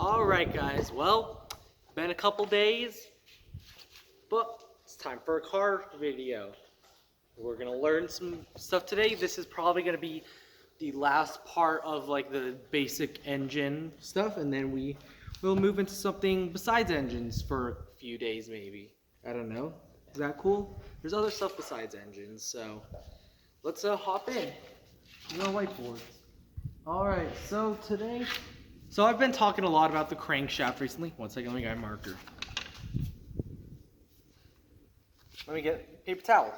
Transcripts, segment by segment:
Alright guys, well, been a couple days, but it's time for a car video. We're gonna learn some stuff today. This is probably gonna be the last part of like the basic engine stuff, and then we'll move into something besides engines for a few days maybe. I don't know. Is that cool? There's other stuff besides engines, so let's hop in. No whiteboards. Alright, so today, I've been talking a lot about the crankshaft recently. One second, let me get a marker. Let me get a paper towel.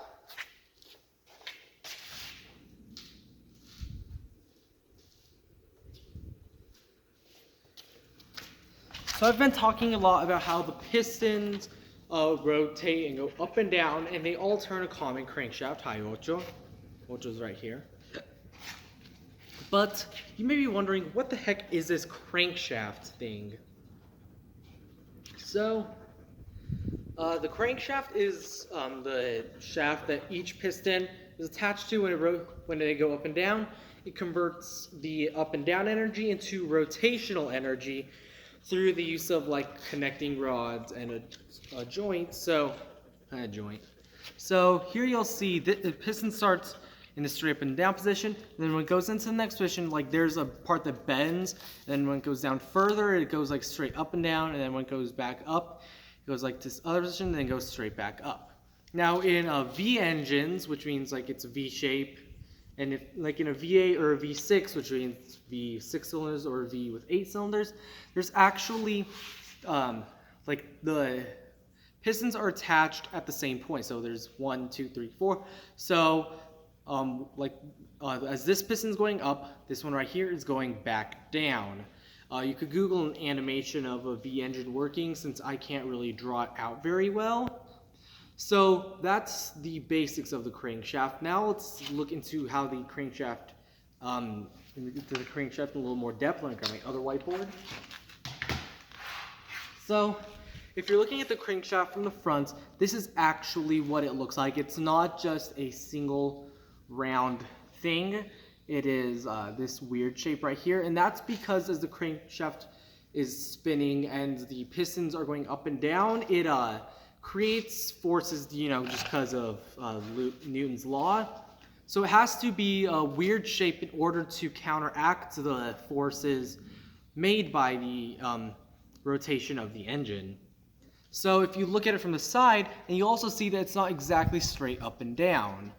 So I've been talking a lot about how the pistons rotate and go up and down, and they all turn a common crankshaft. Hi, Ocho. Ocho's right here. But you may be wondering, what the heck is this crankshaft thing? So, the crankshaft is the shaft that each piston is attached to when they go up and down. It converts the up and down energy into rotational energy through the use of like connecting rods and a joint. So here you'll see that the piston starts in the straight up and down position. Then when it goes into the next position, like there's a part that bends. And when it goes down further, it goes like straight up and down. And then when it goes back up, it goes like this other position, and then goes straight back up. Now in V engines, which means like it's a V shape, and if like in a V8 or a V6, which means V6 cylinders or a V with 8 cylinders, there's actually like the pistons are attached at the same point. So there's 1, 2, 3, 4. So as this piston's going up, this one right here is going back down. You could Google an animation of a V engine working, since I can't really draw it out very well. So that's the basics of the crankshaft. Now let's look into how the crankshaft, into the crankshaft in a little more depth. Let me grab my other whiteboard. So if you're looking at the crankshaft from the front, this is actually what it looks like. It's not just a single round thing. It is this weird shape right here, and that's because as the crankshaft is spinning and the pistons are going up and down, it creates forces, just because of Newton's law. So it has to be a weird shape in order to counteract the forces made by the rotation of the engine. So if you look at it from the side, and you also see that it's not exactly straight up and down.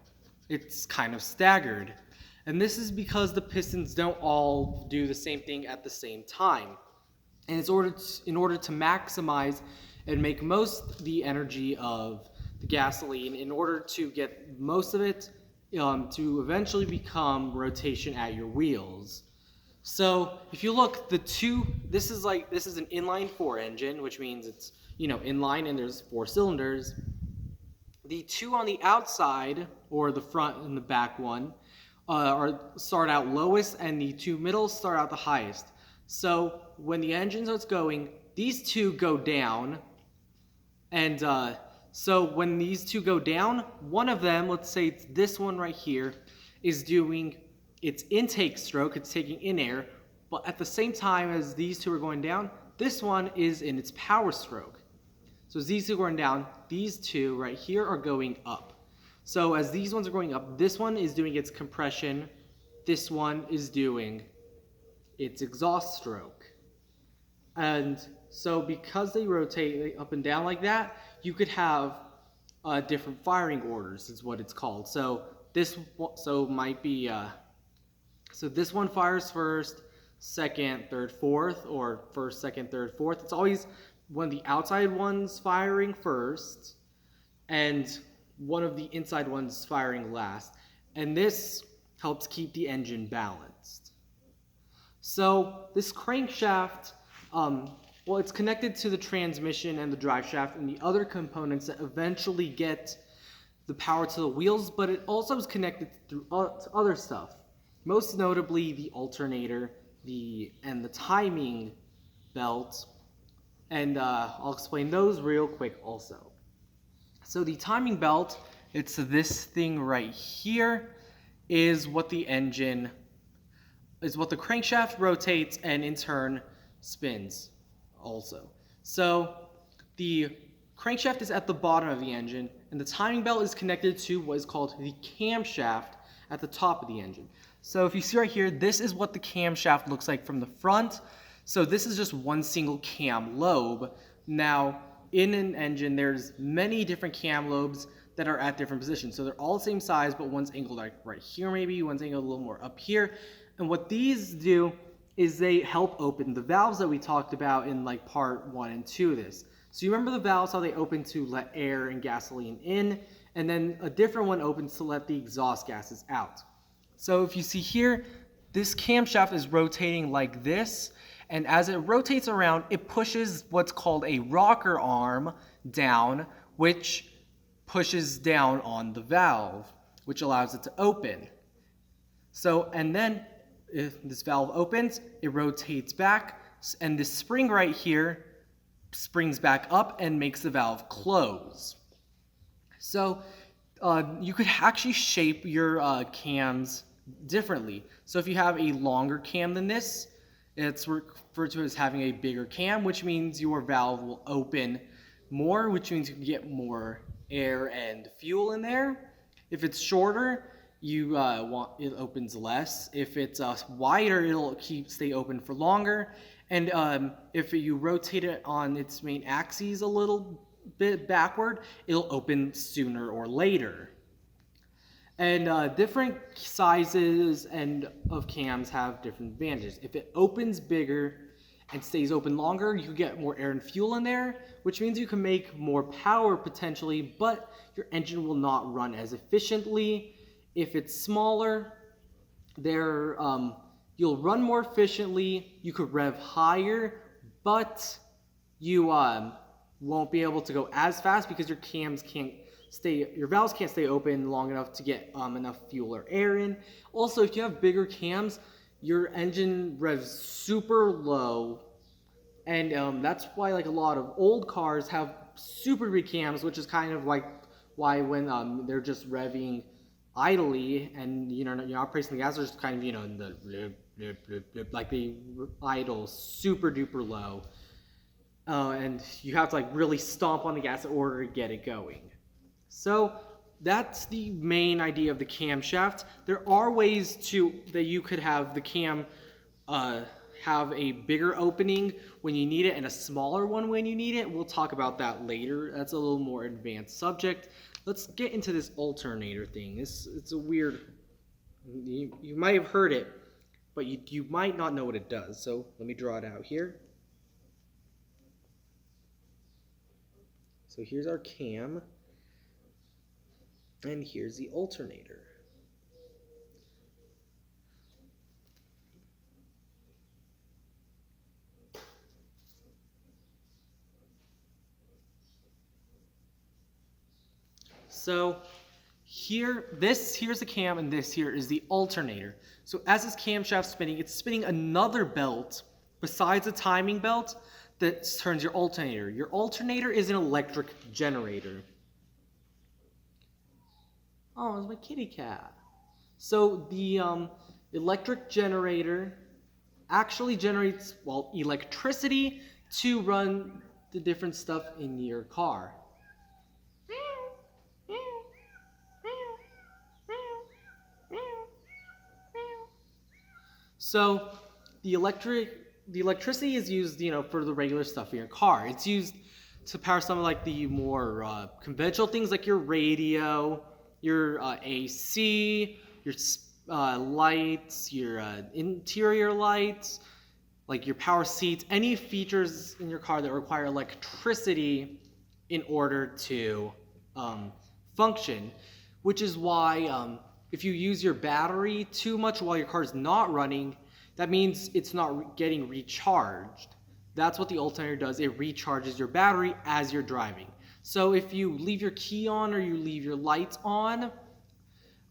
It's kind of staggered. And this is because the pistons don't all do the same thing at the same time. And in order to maximize and make most the energy of the gasoline, in order to get most of it to eventually become rotation at your wheels. So if you look, this is an inline 4 engine, which means it's inline and there's 4 cylinders. The 2 on the outside, or the front and the back one, start out lowest, and the 2 middle start out the highest. So when the engine starts going, these 2 go down, and so when these 2 go down, one of them, let's say it's this one right here, is doing its intake stroke. It's taking in air, but at the same time as these 2 are going down, this one is in its power stroke. So as these 2 are going down, these 2 right here are going up. So as these ones are going up, this one is doing its compression, this one is doing its exhaust stroke. And so because they rotate up and down like that, you could have different firing orders, is what it's called. So this one fires first, second, third, fourth, or first, second, third, fourth. It's always one of the outside ones firing first, and one of the inside ones firing last. And this helps keep the engine balanced. So this crankshaft, it's connected to the transmission and the drive shaft and the other components that eventually get the power to the wheels, but it also is connected to other stuff. Most notably the alternator, and the timing belt, and I'll explain those real quick also. So the timing belt, it's this thing right here, is what the crankshaft rotates and in turn spins. also. So the crankshaft is at the bottom of the engine, and the timing belt is connected to what is called the camshaft at the top of the engine. So if you see right here, this is what the camshaft looks like from the front. So this is just one single cam lobe. Now, in an engine, there's many different cam lobes that are at different positions. So they're all the same size, but one's angled like right here maybe, one's angled a little more up here. And what these do is they help open the valves that we talked about in like part 1 and 2 of this. So you remember the valves, how they open to let air and gasoline in, and then a different one opens to let the exhaust gases out. So if you see here, this camshaft is rotating like this, and as it rotates around, it pushes what's called a rocker arm down, which pushes down on the valve, which allows it to open. So, and then if this valve opens, it rotates back, and this spring right here springs back up and makes the valve close. So you could actually shape your cams differently. So if you have a longer cam than this, it's referred to as having a bigger cam, which means your valve will open more, which means you can get more air and fuel in there. If it's shorter, you want it opens less. If it's wider, it'll stay open for longer. And if you rotate it on its main axes a little bit backward, it'll open sooner or later. And different sizes and of cams have different advantages. If it opens bigger and stays open longer, you get more air and fuel in there, which means you can make more power potentially, but your engine will not run as efficiently. If it's smaller, you'll run more efficiently, you could rev higher, but you won't be able to go as fast because your valves can't stay open long enough to get enough fuel or air in. Also, if you have bigger cams, your engine revs super low, and that's why like a lot of old cars have super big cams, which is kind of like why when they're just revving idly and you're not pressing the gas, they're just kind of in the like they idle super duper low, and you have to like really stomp on the gas in order to get it going. So that's the main idea of the camshaft. There are ways that you could have the cam have a bigger opening when you need it and a smaller one when you need it. We'll talk about that later. That's a little more advanced subject. Let's get into this alternator thing. It's a weird, you might have heard it, but you might not know what it does. So let me draw it out here. So here's our cam, and here's the alternator. So here's the cam, and this here is the alternator. So as this camshaft's spinning, it's spinning another belt besides the timing belt that turns your alternator. Your alternator is an electric generator. Oh, it's my kitty cat. So the electric generator actually generates, well, electricity to run the different stuff in your car. So the electricity is used, for the regular stuff in your car. It's used to power some of like the more conventional things like your radio, your AC, your lights, your interior lights, like your power seats, any features in your car that require electricity in order to function, which is why if you use your battery too much while your car is not running, that means it's not getting recharged. That's what the alternator does. It recharges your battery as you're driving. So if you leave your key on or you leave your lights on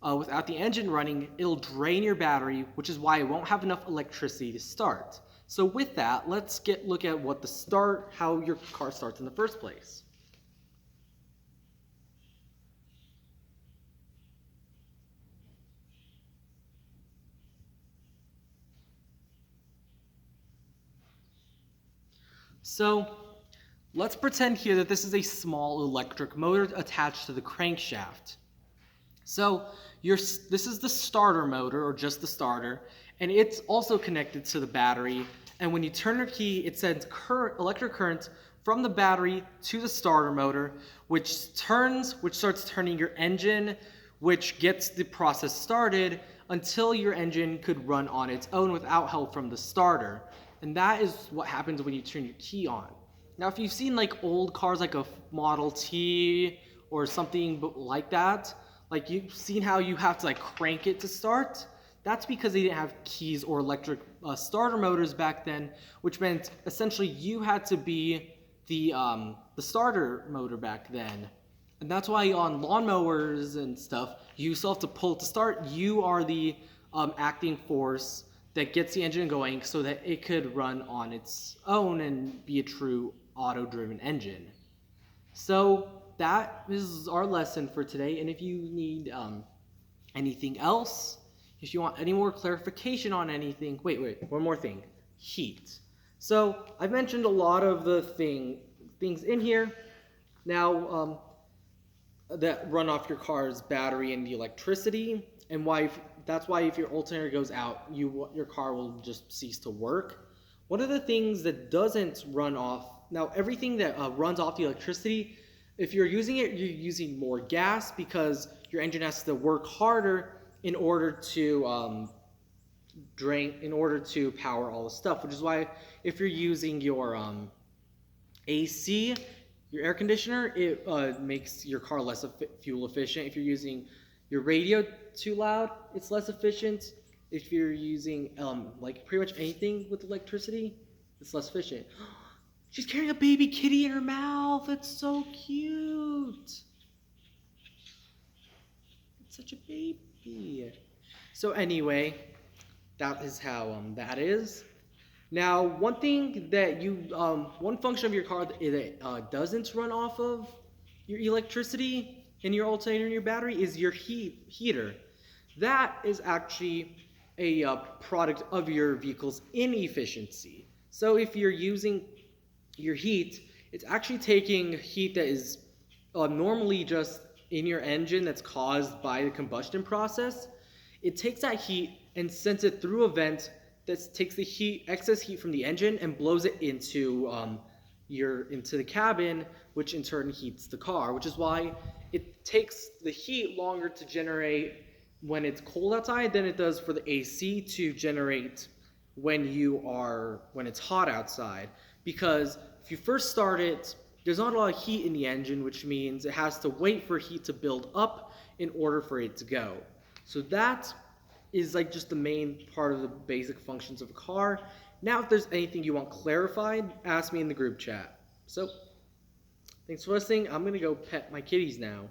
without the engine running, it'll drain your battery, which is why it won't have enough electricity to start. So with that, let's look at how your car starts in the first place. So let's pretend here that this is a small electric motor attached to the crankshaft. So this is the starter motor, or just the starter, and it's also connected to the battery. And when you turn your key, it sends electric current from the battery to the starter motor, which starts turning your engine, which gets the process started until your engine could run on its own without help from the starter. And that is what happens when you turn your key on. Now, if you've seen like old cars, like a Model T or something like that, like you've seen how you have to like crank it to start. That's because they didn't have keys or electric starter motors back then, which meant essentially you had to be the starter motor back then. And that's why on lawnmowers and stuff, you still have to pull it to start. You are the acting force that gets the engine going so that it could run on its own and be a true auto-driven engine. So that is our lesson for today. And if you need anything else, if you want any more clarification on anything, wait, one more thing, heat. So I've mentioned a lot of the things in here now that run off your car's battery and the electricity, and that's why if your alternator goes out, your car will just cease to work. One of the things that doesn't run off, now everything that runs off the electricity, if you're using it, you're using more gas because your engine has to work harder in order to power all the stuff, which is why if you're using your AC, your air conditioner, it makes your car less fuel efficient. If you're using your radio too loud, it's less efficient. If you're using like pretty much anything with electricity, it's less efficient. She's carrying a baby kitty in her mouth. It's so cute. It's such a baby. So anyway, that is how that is. Now, one thing that one function of your car that doesn't run off of your electricity in your alternator and your battery is your heater. That is actually a product of your vehicle's inefficiency. So if you're using your heat, it's actually taking heat that is normally just in your engine that's caused by the combustion process. It takes that heat and sends it through a vent that takes the excess heat from the engine and blows it into the cabin, which in turn heats the car, which is why it takes the heat longer to generate when it's cold outside than it does for the AC to generate when it's hot outside. Because if you first start it, there's not a lot of heat in the engine, which means it has to wait for heat to build up in order for it to go. So that is like just the main part of the basic functions of a car. Now, if there's anything you want clarified, ask me in the group chat. So, thanks for listening. I'm gonna go pet my kitties now.